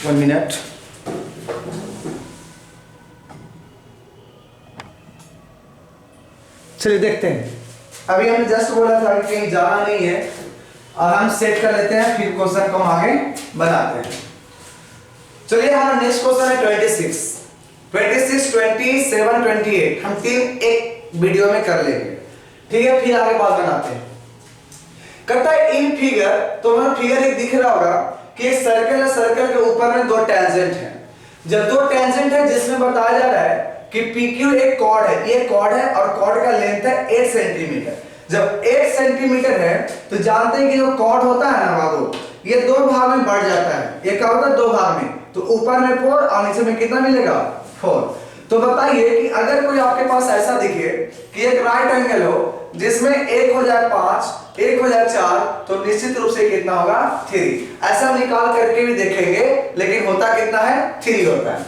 1 minute. चलिए देखते हैं। अभी हमने जस्ट बोला था कि कहीं जाना नहीं है और हम सेट कर लेते हैं, फिर क्वेश्चन को हम आगे बनाते हैं। चलिए हमारा नेक्स्ट क्वेश्चन है 26, 27, 28। हम तीन एक वीडियो में कर लेंगे, ठीक है, फिर आगे बात बनाते हैं। कहता है इन फिगर, तो हमें फिगर एक दिख रहा होगा कि एक सर्कल है, सर्कल के ऊपर में दो टेंजेंट हैं। जब दो टेंजेंट है जिसमें बताया जा रहा है कि PQ एक कॉर्ड है, ये कॉर्ड है और कॉर्ड का लेंथ है 8 सेंटीमीटर। जब 8 सेंटीमीटर है तो जानते हैं कि जो कॉर्ड होता है ना बाबू, ये दो भाग में बढ़ जाता है। ये क्या होता है, दो भाग में, तो ऊपर में 4 और नीचे में कितना मिलेगा, 4। तो बताइए कि अगर कोई आपके पास ऐसा दिखे कि एक राइट एंगल हो जिसमें एक हो जाए 5, एक हो जाए 4, तो निश्चित रूप से कितना होगा, 3। ऐसा निकाल करके भी देखेंगे, लेकिन होता कितना है, 3 होता है,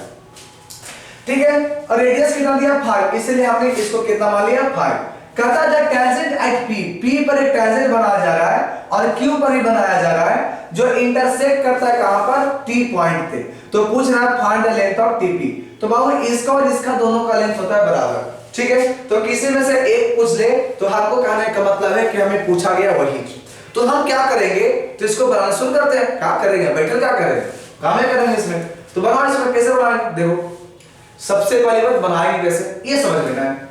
ठीक है। और रेडियस कितना दिया, 5, इसलिए हमने इसको कितना मान लिया, 5। कहता है टेंजेंट एट P पर एक टेंजेंट बनाया जा रहा है और Q पर भी बनाया जा रहा है जो इंटरसेक्ट करता है कहां पर, T पॉइंट पे। तो पूछ रहा है find the length of TP। तो बाबू इसका और इसका दोनों का लेंथ होता है बराबर, ठीक है। तो किसी में से एक पूछ ले तो आपको कहने का मतलब है कि हमें पूछा गया वही। तो हम क्या करेंगे, तो इसको बनाना शुरू करते हैं। क्या करेंगे, बैठल क्या करेंगे, काम करेंगे इसमें। तो बनाओ, इसमें कैसे बनाएंगे, देखो सबसे पहली बात बनाएंगे कैसे, ये समझ लेना है।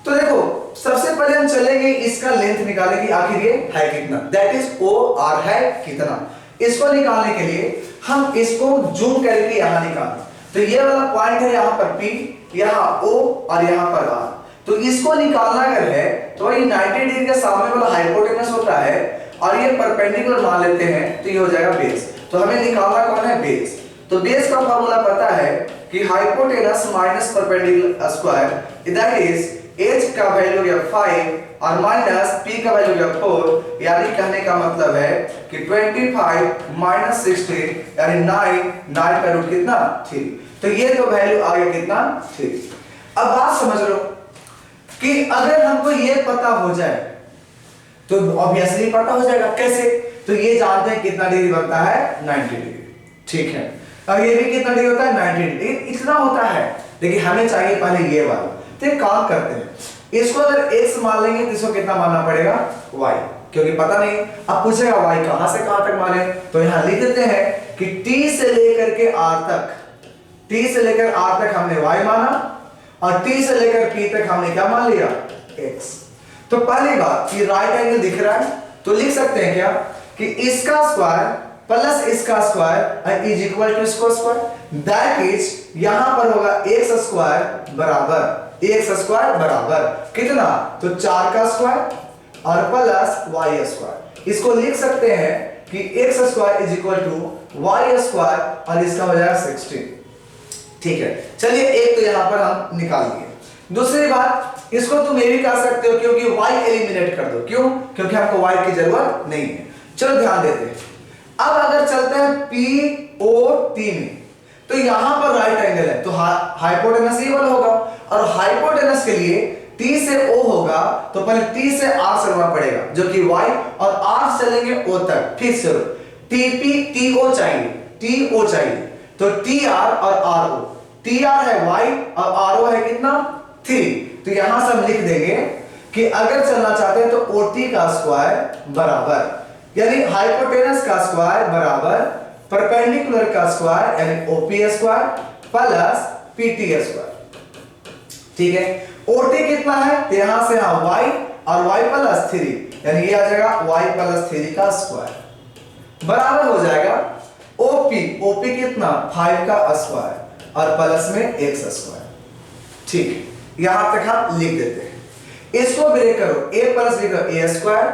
तो देखो सबसे पहले हम चलेंगे इसका लेंथ निकालेंगे कि आखिर ये है कितना, दैट इज OR है कितना। इसको निकालने के लिए हम इसको जूम करके यहां निकालें। तो ये वाला पॉइंट है यहां पर P, यहां O और यहां पर R। तो इसको निकालना अगर है तो ये 90 डिग्री के सामने वाला हाइपोटेनस होता है और ये परपेंडिकुलर मान लेते हैं, तो ये हो जाएगा बेस। तो हमें निकालना कौन है, बेस। तो बेस का फार्मूला पता है कि hypotenuse minus perpendicular square, that is h का वैल्यू गया 5 और माइनस p का वैल्यू गया 4, यानी कहने का मतलब है कि 25 माइनस 60 यानी 9 का रूट कितना, 3। तो ये तो वैल्यू आ गया कितना, 3। अब बात समझ लो कि अगर हमको ये पता हो जाए तो ऑब्वियसली पता हो जाएगा कैसे। तो ये जानते हैं कितना डिग्री बनता है, 90 डिग्री, ठीक है। और ये भी कितना डिग्री होता है, 90 डिग्री, इतना होता है। लेकिन हमें चाहिए पहले ये वाला। तो एक काम करते हैं, इसको अगर x मान लेंगे तो इसको कितना मानना पड़ेगा, y, क्योंकि पता नहीं। अब पूछेगा y कहां से कहां तक माने, तो यहां लिख देते हैं कि t से लेकर के r तक, t से लेकर r तक हमने y माना और t से लेकर p तक हमने क्या मान लिया, x। तो पहली बात कि राइट एंगल दिख रहा है, तो लिख सकते हैं क्या कि इसका स्क्वायर प्लस इसका स्क्वायर इज इक्वल टू इसका स्क्वायर। दैट इज यहां पर होगा x स्क्वायर बराबर, x स्क्वायर बराबर कितना, तो 4 का स्क्वायर और प्लस y स्क्वायर। इसको लिख सकते हैं कि x square is equal to y square और इसका हो जाएगा 16, ठीक है। चलिए एक तो यहां पर हम निकाल लिए। दूसरी बात, इसको तुम ये भी कर सकते हो क्योंकि y एलिमिनेट कर दो, क्यों, क्योंकि हमको y की जरूरत नहीं है। चलो ध्यान देते हैं। अब अगर चलते हैं POT में, तो यहां पर राइट एंगल है तो हाइपोटेनस ये वाला होगा और हाइपोटेनस के लिए T से O होगा तो पहले T से R चलना पड़ेगा जो कि Y, और R चलेंगे O तक। ठीक से TP TO चाहिए, TO चाहिए, तो TR और RO, TR है Y और RO है कितना, 3। तो यहां से हम लिख देंगे कि अगर चलना चाहते हैं तो OT का स्क्वायर बराबर, यानी हाइपोटेनस का स्क्वायर बराबर परपेंडिकुलर का स्क्वायर यानी OP square plus PT square, ठीक है। OT कितना है, तो यहां से यहां y और y प्लस 3, यानी ये आ जाएगा y प्लस 3 का स्क्वायर बराबर हो जाएगा OP कितना, 5 का स्क्वायर और प्लस में x स्क्वायर, ठीक है। यहां तक हम लिख देते हैं। इसको ब्रेक करो, a प्लस b का a स्क्वायर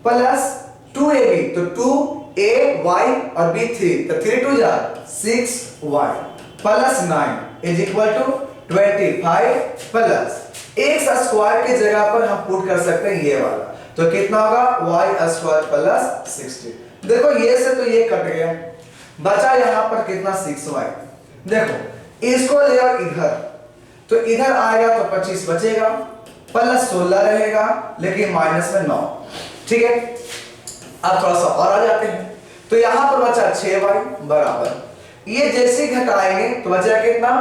प्लस 2ab, तो 2ay और b 3, तो 3 2 जा 6y plus 9 is equal to 25 plus x square की जगह पर हम पुट कर सकते हैं ये वाला, तो कितना होगा y स्क्वायर प्लस 60। देखो ये से तो ये कट गया, बचा यहां पर कितना 6y। देखो इसको ले आओ इधर, तो इधर आएगा तो 25 बचेगा प्लस 16 रहेगा लेकिन माइनस में 9, ठीक है। अब थोड़ा सा और आ जाते हैं, तो यहां पर बचा 6y बराबर, ये जैसे घटाएंगे तो बचेगा कितना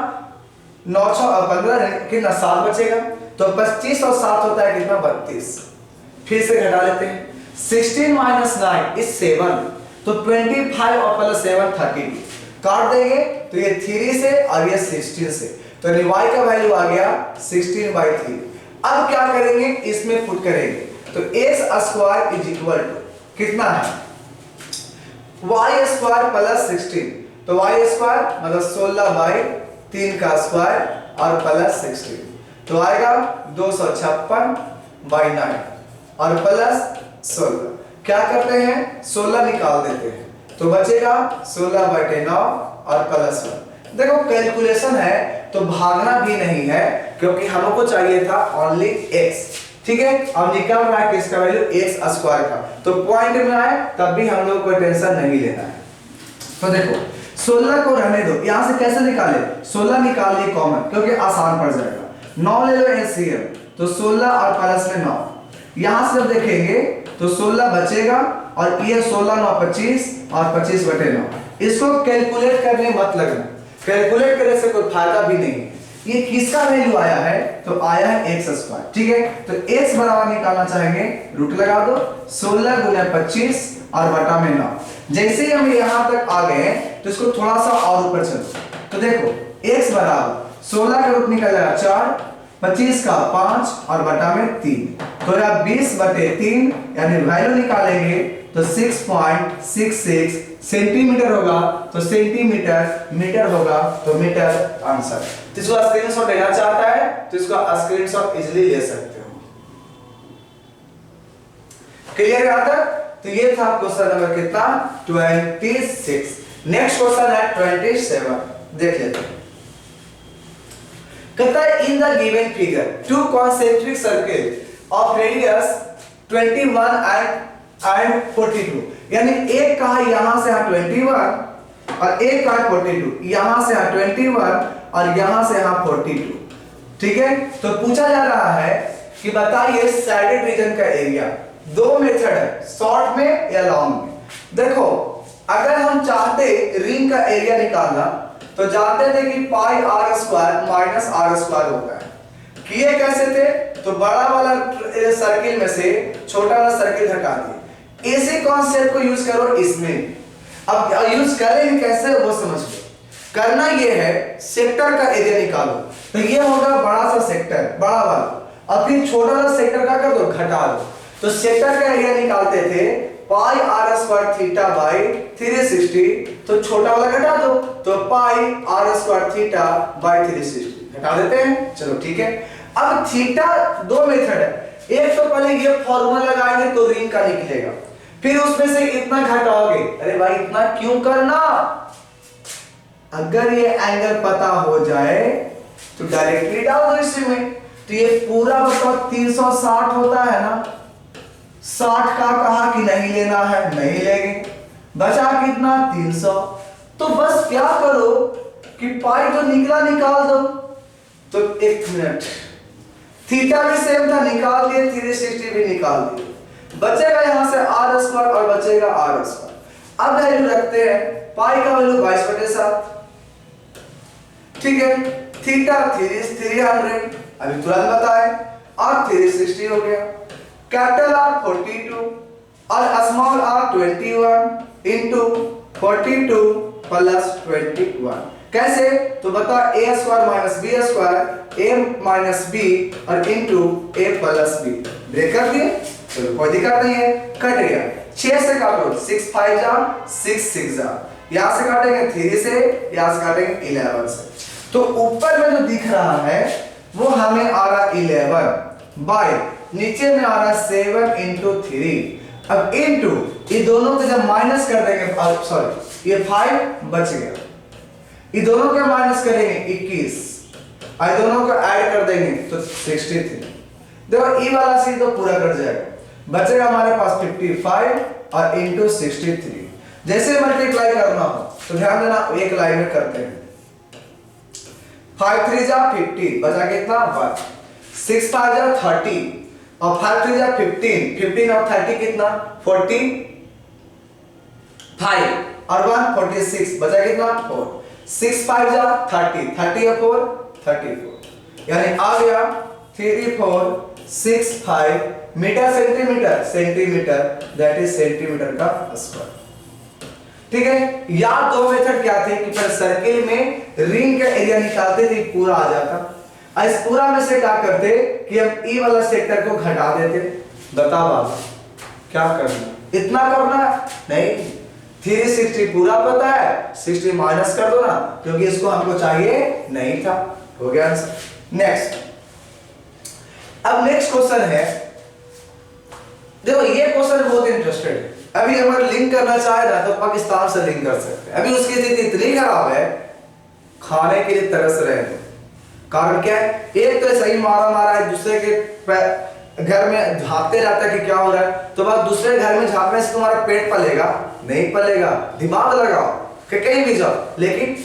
9 6 15 कितना 7 बचेगा, तो 25 और 7 होता है कितना 32। फिर से घटा लेते हैं, 16 माइनस 9 इज 7, तो 25 और प्लस 7 32, काट देंगे तो ये 3 से और ये 16 से, तो y का वैल्यू आ गया 16/3। अब क्या करेंगे, इसमें पुट करेंगे, तो x² इज इक्वल टू कितना है y² प्लस 16, तो y² मतलब 16/3 का स्क्वायर और प्लस 16, तो आएगा 256/9 और प्लस 16। क्या करते हैं 16 निकाल देते हैं, तो बचेगा 16/9 और प्लस 1। देखो कैलकुलेशन है तो भागना भी नहीं है, क्योंकि हमको चाहिए था ओनली x, ठीक है। अब निकल रहा है किसका वैल्यू x² का, तो पॉइंट में आए तब भी हम लोग को टेंशन नहीं लेना है। तो देखो 16 को रहने दो, यहां से कैसे निकाले, 16 निकाल लिए कॉमन, क्योंकि आसान पड़ जाएगा। 9 ले लो एलसीएम, तो 16 और प्लस में 9, यहां से जब देखेंगे तो 16 बचेगा और ये 16 9 25 और 25/9। इसको कैलकुलेट करने मत लगना, कैलकुलेट करने से कोई फायदा भी नहीं। ये किसका वैल्यू आया है, तो आया है x², ठीक है। तो x बराबर निकालना चाहेंगे, रूट लगा दो 16 गुना 25 और बटा में 9। जैसे ही हम यहां तक आ गए तो इसको थोड़ा सा और ऊपर चलो, तो देखो x बराबर 16 का रूट निकल जाएगा 4, 25 का 5 और बटा में 3, तो यह 20/3 यानी वैल्यू निकालेंगे तो 6.66 सेंटीमीटर होगा, तो सेंटीमीटर मीटर होगा, तो मीटर आंसर। तो इसको स्क्रीनशॉट लेना चाहता है तो इसको स्क्रीनशॉट इजीली ले सकते हो। क्लियर यहां तक? तो ये था क्वेश्चन नंबर कितना 26। नेक्स्ट क्वेश्चन है 27, देख लेते हैं। कहता है in the given figure to concentric circle of radius 21 and 42, यानी एक का है यहां से यहां 21 और एक का है 42, यहां से यहां 21 और यहां से यहां 42, ठीक है। तो पूछा जा रहा है कि बताइए साइडेड रीजन का एरिया। दो मेथड है, शॉर्ट में या लॉन्ग में। देखो अगर हम चाहते रिंग का एरिया निकालना तो जानते थे कि पाई r² माइनस r² होता है। किए कैसे थे, तो बड़ा वाला सर्किल में से छोटा वाला सर्किल हटा दिए। इसी कॉन्सेप्ट को यूज करो इसमें। अब यूज करेंगे कैसे वो समझ लो। करना ये है सेक्टर का एरिया निकालो, तो ये होगा बड़ा सा सेक्टर, बड़ा वाला, और फिर छोटा वाला सेक्टर का कर दो घटा दो। तो सेक्टर का एरिया निकालते थे पाई r² थीटा बाई 360, तो छोटा वाला घटा दो, तो पाई r² थीटा बाई 360 घटा देते हैं। चलो ठीक है। अब थीटा दो मेथड है, एक तो पहले ये फॉर्मूला लगाएंगे तो रिंग का निकलेगा, फिर उसमें से इतना घटाओगे। अरे भाई इतना क्यों करना, अगर ये एंगल पता हो जाए तो डायरेक्टली डाल दो इसमें। तो ये पूरा बताओ 360 होता है ना, 60 का कहा कि नहीं लेना है, नहीं लेंगे, बचा कितना 300। तो बस क्या करो कि पाई जो निकला निकाल दो। तो एक मिनट, थीटा भी सेम था, निकाल दिए, 360 भी निकाल दिए, बचेगा यहां से r² और बचेगा r²। अब वैल्यू रखते हैं, पाई का वैल्यू 22/7, ठीक है। थीटा 300 अभी तुरंत बताए, और 360 हो गया। कैपिटल R 42 और स्मॉल r 21 इंटू 42 प्लस 21। कैसे, तो बता a² minus b², a minus b और into a plus b। Break कर दिए, चलो कोई दिक्कत नहीं है, कट गया। 6 से काटो, 6 5 जा 6 6 जा, यहां से काटेंगे 3 से, यहां से काटेंगे 11 से। तो ऊपर में जो दिख रहा है वो हमें आ रहा 11 बाय, नीचे में आ रहा 7 इंटू 3। अब इंटू ये दोनों को जब माइनस कर देंगे, सॉरी ये 5 बच गया, ये दोनों को माइनस करेंगे 21 और दोनों को ऐड कर देंगे तो 63। देखो ई वाला सी तो पूरा कट जाएगा, बचेगा हमारे पास 55 और इंटू 63। जैसे मल्टीप्लाई करना हो तो ध्यान देना एक लाइन में करते हैं। 5 3 जा 50, बचा कितना 1, 6 5 जा 30 और 5 3 जा 15, 15 और 30 कितना 40, 5 और 1 46 बचा कितना 4 6 5 जा 30 30 और 4 34 यानी आ गया 3 4 6 5 metre centimetre centimetre that is centimetre का स्क्वायर। ठीक है, या दो मेथड क्या थे कि पर सर्किल में रिंग का एरिया निकालते थे पूरा आ जाता, इस पूरा में से क्या करते कि हम ई वाला सेक्टर को घटा देते। बताओ बाबा क्या करना, इतना करना नहीं, 360 पूरा पता है 60 माइनस कर दो ना क्योंकि इसको हमको चाहिए नहीं था। हो गया आंसर। नेक्स्ट, अब नेक्स्ट क्वेश्चन है, देखो ये क्वेश्चन बहुत इंटरेस्टेड है। अभी अगर लिंक करना चाहे ना तो पाकिस्तान से लिंक कर सकते हैं। अभी उसकी स्थिति इतनी खराब है, खाने के लिए तरस रहे हैं। कारण क्या है, एक तो सही मारा है, दूसरे के घर में झांकते रहता है कि क्या हो रहा है, तो बस दूसरे घर में झांकने से तुम्हारा पेट पलेगा नहीं पलेगा, दिमाग लगाओ कि कहीं भी जाओ, लेकिन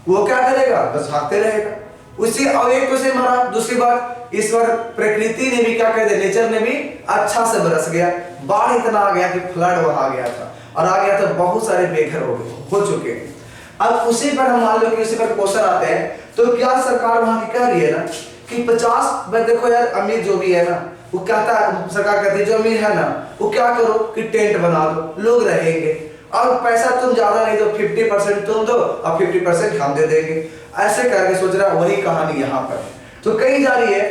वो क्या करेगा, बस झांकते रहेगा उसी। और एक तो से मारा, दूसरी बात इस बार प्रकृति ने भी क्या कर दिया, नेचर ने भी अच्छा से बरस गया, बाढ़ इतना आ गया कि फ्लड वहां गया था और आ गया तो बहुत सारे बेघर हो चुके हैं। अब उसी पर हम मान लो कि उसी पर क्वेश्चन आते हैं, तो क्या सरकार वहां की कह रही है ना कि 50, देखो यार अमीर जो भी है ना वो कहता है, सरकार कहती है जो अमीर है ना वो क्या करो कि टेंट बना दो, लोग रहेंगे और पैसा तुम ज्यादा नहीं दो, 50% तुम दो और 50% हम दे देंगे। ऐसे करके सोच रहा, वही कहानी यहाँ पर तो कही जा रही है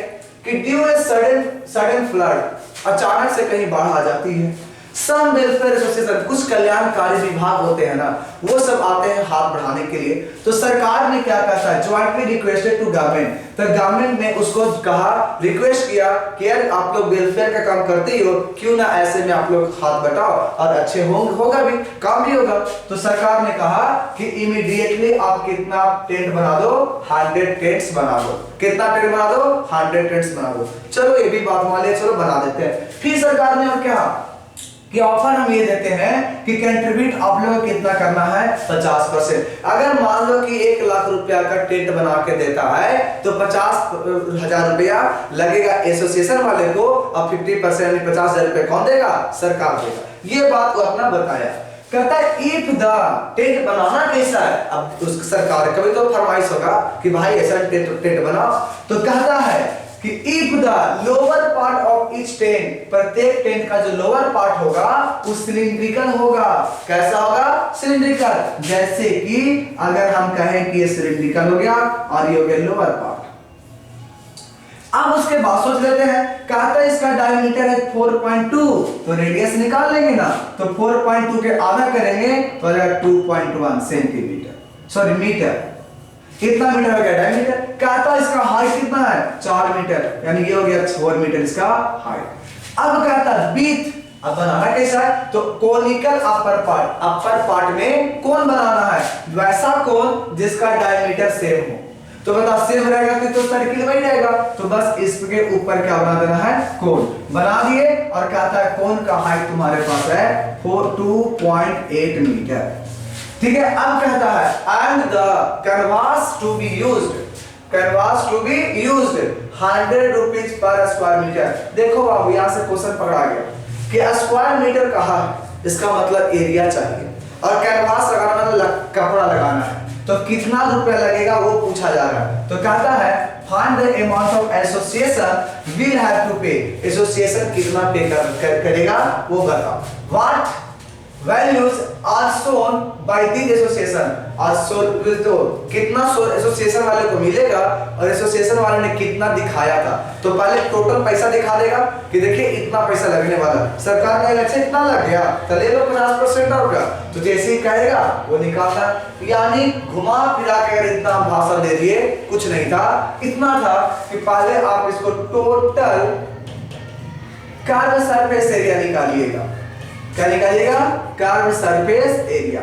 कि ड्यू ए सडन फ्लड, अचानक से कहीं बाढ़ आ जाती है। सम वेलफेयर एसोसिएशन, कुछ कल्याणकारी विभाग होते हैं ना, वो सब आते हैं हाथ बढ़ाने के लिए। तो सरकार ने क्या कहा था, ज्वाइंटली रिक्वेस्टेड टू गवर्नमेंट, तो गवर्नमेंट ने उसको कहा, रिक्वेस्ट किया कि यार आप लोग वेलफेयर का काम करते ही हो, क्यों ना ऐसे में आप लोग हाथ बटाओ और अच्छे होगा भी, काम भी होगा। तो सरकार ने कहा कि इमीडिएटली आप कितना टेंट बना दो, 100 टेंट्स बना दो। कितना टेंट बना दो, 100 टेंट्स बना दो। चलो ये भी बात मान लिया, चलो बना देते हैं। फिर सरकार ने और क्या कि ऑफर हम ये देते हैं कि कंट्रीब्यूट आप लोगों को कितना करना है, 50%। अगर मान लो कि 1 लाख रुपया का टेंट बना के देता है तो 50,000 रुपया लगेगा एसोसिएशन वाले को और 50% 50,000 रुपया कौन देगा, सरकार देगा। ये बात को अपना बताया। कहता है इफ द टेंट बनाना कैसा है, अब उस सरकार कभी तो फरमाइश होगा कि भाई ऐसा टेंट बनाओ, तो कहता है कि if the lower part of each tent, प्रत्येक टेंट का जो लोअर पार्ट होगा वो सिलिंड्रिकल होगा। कैसा होगा, सिलिंड्रिकल। जैसे कि अगर हम कहें कि ये सिलिंड्रिकल हो गया और ये हो गया लोअर पार्ट। अब उसके बाद सोच लेते हैं, कहता है इसका डायमीटर है 4.2, तो रेडियस निकाल लेंगे ना, तो 4.2 के आधा करेंगे तो आ जाएगा 2.1 सेंटीमीटर, सॉरी मीटर। कितना मीटर हो गया, डायमीटर। कहता है इसका हाइट कितना है, 4 मीटर, यानी ये हो गया 4 मीटर इसका हाइट। अब कहता है बीथ, अब बनाना कैसा है, तो कोनिकल अपर पार्ट में कोन बनाना है, वैसा कोन जिसका डायमीटर सेम हो। तो बता सेम रहेगा तो सर्किल वही रहेगा, तो बस इसके ऊपर क्या बना देना है, कोन बना दिए। और कहता है कोन का हाइट तुम्हारे पास है 2.8 मीटर। ठीक है, अब कहता है and the canvas to be used, canvas to be used 100 rupees per square metre. देखो बाबू यहां से क्वेश्चन पकड़ा गया कि स्क्वायर मीटर कहा है, इसका मतलब एरिया चाहिए, और कैनवास लगाना मतलब कपड़ा लगाना है, तो कितना रुपया लगेगा वो पूछा जा रहा है। तो कहता है find the amount of association will have to pay, association कितना पे करेगा वो बताओ। What values are shown by this association, तो कितना एसोसिएशन वाले को मिलेगा और एसोसिएशन वाले ने कितना दिखाया था। तो पहले टोटल पैसा दिखा देगा कि देखिए इतना पैसा लगने वाला, सरकार का इलेक्शन इतना लग गया तो ले लो 50% और का, तो जैसे ही कहेगा वो निकालता। यानी घुमा फिरा के अगर इतना भाषण दे दिए, कुछ नहीं था, इतना था कि पहले आप इसको टोटल कर्व सरफेस एरिया निकालिएगा। क्या निकालिएगा, कर्व सरफेस एरिया।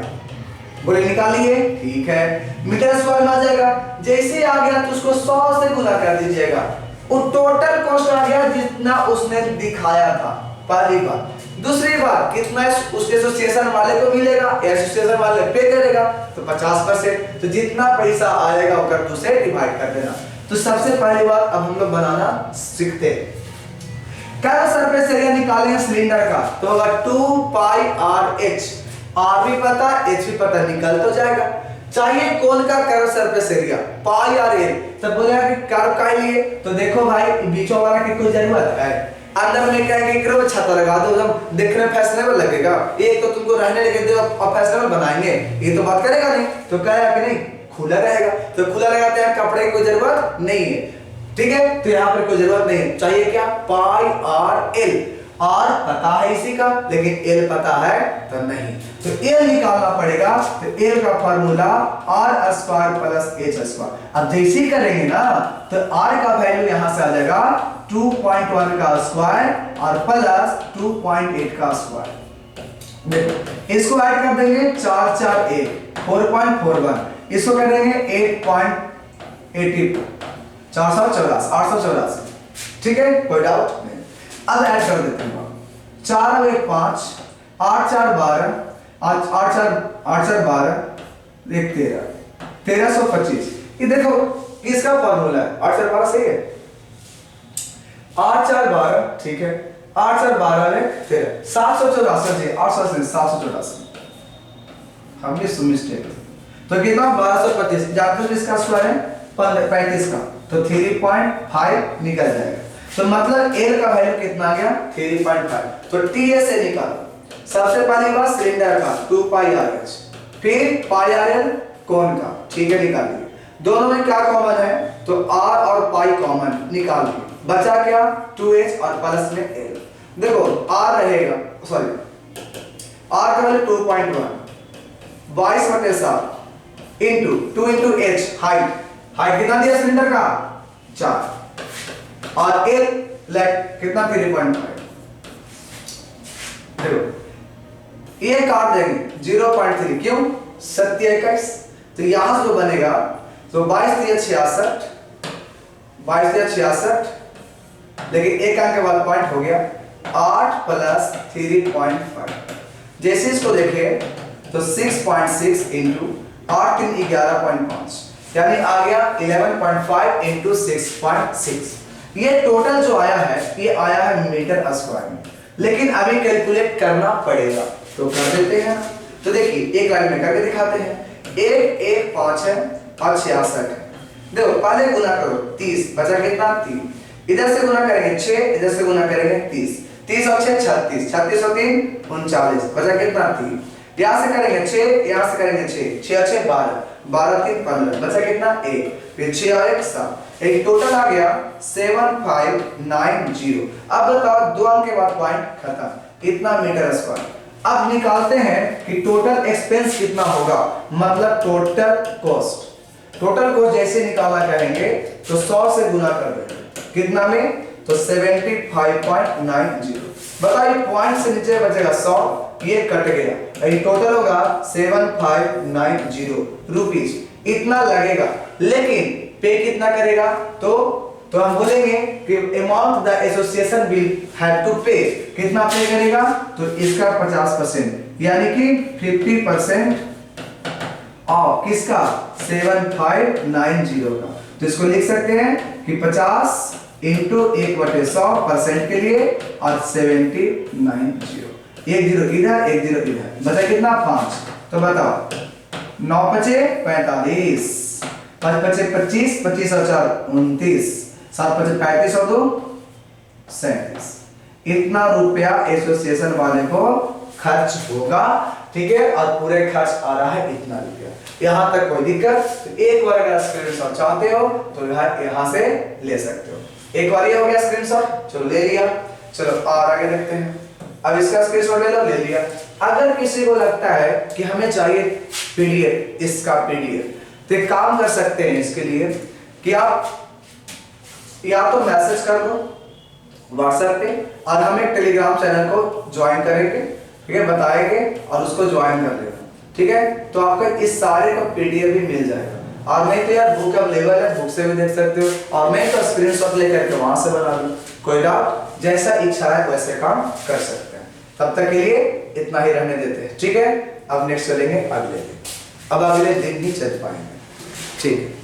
बोले निकालिए, ठीक है, मीटर स्क्वायर में आ जाएगा। जैसे ही आ गया तो उसको 100 से गुना कर दीजिएगा, वो टोटल कॉस्ट आ गया जितना उसने दिखाया था, पहली बात। दूसरी बात, कितना उसके एसोसिएशन वाले को मिलेगा, एसोसिएशन वाले पे करेगा, तो 50%, तो जितना पैसा आएगा वो कर 2 से डिवाइड कर देना। तो सबसे पहली बात अब हम लोग बनाना सीखते हैं। कर्व सरफेस एरिया निकालेंगे सिलेंडर का, तो होगा 2 पाई आर एच। आर भी पता, एच भी पता, निकल तो जाएगा। चाहिए कौन का कर्व सरफेस एरिया, पाई आर एल। तब बोलेगा कि कर्व का लिए, तो देखो भाई बीचों वाला की कोई जरूरत है? अंदर में क्या है कि करो छत लगा दो, एकदम देखने में फैशनेबल लगेगा। एक तो तुमको रहने लेके दो और फैशनेबल बनाएंगे, ये तो बात करेगा नहीं। तो कहेगा कि नहीं खुला रहेगा, तो खुला लगाते हैं, कपड़े की कोई जरूरत नहीं है, ठीक है। तो यहाँ पर कोई जरूरत नहीं है। चाहिए क्या? पाई आर एल। आर पता है इसी का, लेकिन एल पता है तो नहीं, तो एल निकालना पड़ेगा। तो एल का formula r square plus h square. अब जैसे ही करेंगे ना, तो आर का वैल्यू यहां से आ जाएगा 2.1 का स्क्वायर और प्लस 2.8 का स्क्वायर। देखो इसको ऐड कर देंगे 4 4 1 4.41, इसको कर देंगे 8.80 884, ठीक है, कोई डाउट नहीं। अब ऐड कर देते हैं 4 और 1 5, 8 4 12, 8 4 12, 1 13, 1325। ये देखो किसका फॉर्मूला है? 8 4 12 सही है, 8 4 12, ठीक है, 8 4 12 में 13, 784 जी, 784 हम भी मिस्टेक। तो कितना? 1225। जानते हो इसका स्क्वायर है 35 का, तो 3.5 निकल जाएगा। तो मतलब एल का वैल्यू कितना आ गया? 3.5। तो टी से निकालो। सबसे पहली बात सिलेंडर का 2 पाई आर एच, फिर पाई आर एल कोण का, ठीक है, निकाल लिए। दोनों में क्या कॉमन है? तो आर और पाई कॉमन, निकाल लिए। बचा क्या? 2h और प्लस में एल। देखो आर रहेगा, सॉरी आर का value 2.1, 22/7 into 2 into H, height कितना दिया सिलेंडर का? 4, और एल लेग कितना? 3.5। देखो ये काट देंगे 0.3, क्यों? 721। तो यहां से जो बनेगा, तो 22 66, 22 66, लेकिन एक अंक के बाद पॉइंट हो गया 8 प्लस 3.5। जैसे इसको देखें तो 6.6 इंटू 8 3 11.5, यानी आ गया 11.5 इंटू 6.6। ये टोटल जो आया है, ये आया है मीटर स्क्वायर में, लेकिन अभी कैलकुलेट करना पड़ेगा, तो कर देते हैं। तो देखिए एक लाइन में करके दिखाते हैं। 1 1 5 है और 66 है। देखो पहले गुना करो, 30 बचा कितना? 3। इधर से गुना करेंगे 6, इधर से गुना करेंगे 30, 30 और 6 36, 36 और 3 39, बचा कितना? 3। यहाँ से करेंगे 6, यहाँ से करेंगे 6, 6 और 6 12, 12 3 15, बचा कितना? 1, फिर 6 और 1 7, एक टोटल आ गया 7590। अब बताओ दो अंक के बाद पॉइंट खत्म, कितना मीटर स्क्वायर। अब निकालते हैं कि टोटल एक्सपेंस कितना होगा, मतलब टोटल कॉस्ट। टोटल कॉस्ट जैसे निकालना करेंगे तो 100 से गुना कर देंगे, कितना में? तो 75.90। बताइए पॉइंट से नीचे बचेगा 100, ये कट गया, ये टोटल होगा 7590 रुपीज। इतना लगेगा, लेकिन पे कितना करेगा? तो हम बोलेंगे कि amount the association will have to pay, कितना पे करेगा? तो इसका 50%, यानी कि 50% ऑफ किसका? 7590 का। तो इसको लिख सकते हैं कि 50 इंटू 1/100% के लिए और 7090, 1 0 इधर 1 0 इधर, बचा कितना? 5। तो बताओ 9 5 45, 5 5 25, 25 और 4 29, 7 5 35 और 2 37। इतना रुपया एसोसिएशन वाले को खर्च होगा, ठीक है, और पूरे खर्च आ रहा है इतना रुपया। यहां तक कोई दिक्कत? तो एक बार अगर स्क्रीनशॉट चाहते हो तो यहां से ले सकते हो। एक बार ये हो गया स्क्रीनशॉट, चलो ले लिया। चलो और आगे देखते हैं। अब इसका स्क्रीनशॉट ले लो, ले लिया। अगर किसी को लगता है कि हमें चाहिए पीडीएफ, इसका पीडीएफ, तो एक काम कर सकते हैं इसके लिए कि आप या तो मैसेज कर दो व्हाट्सएप पे, और हम एक टेलीग्राम चैनल को ज्वाइन करेंगे, ठीक है, बताएंगे और उसको ज्वाइन कर लेना, ठीक है। तो आपको इस सारे का पीडीएफ भी मिल जाएगा। और नहीं तो यार बुक अवेलेबल है, बुक से भी देख सकते हो, और मैं तो स्क्रीनशॉट लेकर के वहां से बना लूं, कोई डाउट? जैसा इच्छा है वैसे काम कर सकते हैं। तब तक के लिए इतना ही रहने देते हैं, ठीक है। अब नेक्स्ट चलेंगे अगले दिन, अब अगले दिन ही चल पाएंगे, ठीक है।